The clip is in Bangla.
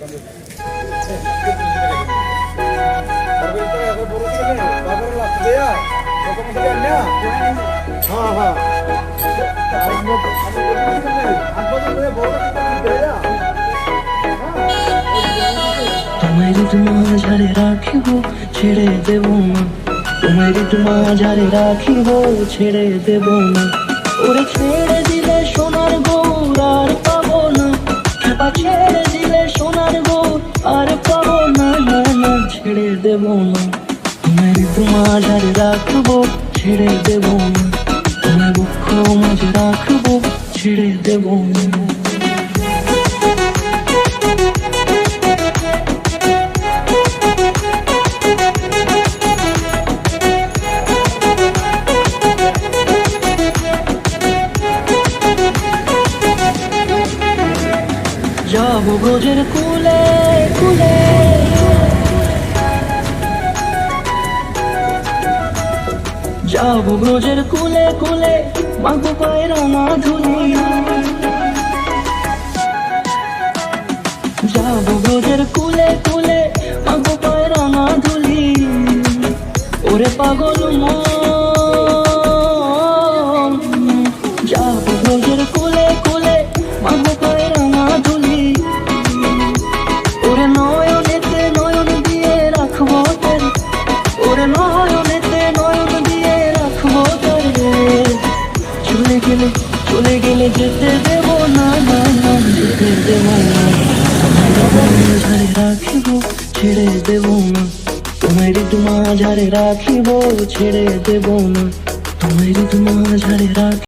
তোমায় মাঝারে রাখিব ছেড়ে দেব না, তোমায় মাঝারে রাখিব ছেড়ে দেব না। ওরে ছেড়ে দিলে সোনার গৌর আর পাবো না, খেপা ছেড়ে দিলে সোনার গৌর আর পাবো না, না না ছেড়ে দেব না। তোমায় মাঝারে রাখবো ছেড়ে দেব না, তোমায় বুক মাঝে রাখবো ছেড়ে দেব না। যাবো ব্রজের কুলে কুলে, যাবো ব্রজের কুলে কুলে, মাগো পায়ে রাঙা ধুলি। যাবো ব্রজের কুলে কুলে, মাগো পায়ে রাঙা ধুলি। ওরে পাগল মন, যাবো ব্রজের কুলে কুলে, মাগো পায়ে রাঙা ধুলি। ওরে নয়নেতে নয়ন দিয়ে রাখবো তোর, ওরে নয়নেতে নয়ন দিয়ে রাখবো তোর। চলে গেলে চলে গেলে যেতে দেব না, না না যেতে দেব না। মাঝারে রাখিব ছেড়ে দেব না, তোমায় মাঝারে রাখিব ছেড়ে দেব না, তোমায় মাঝারে রাখিব।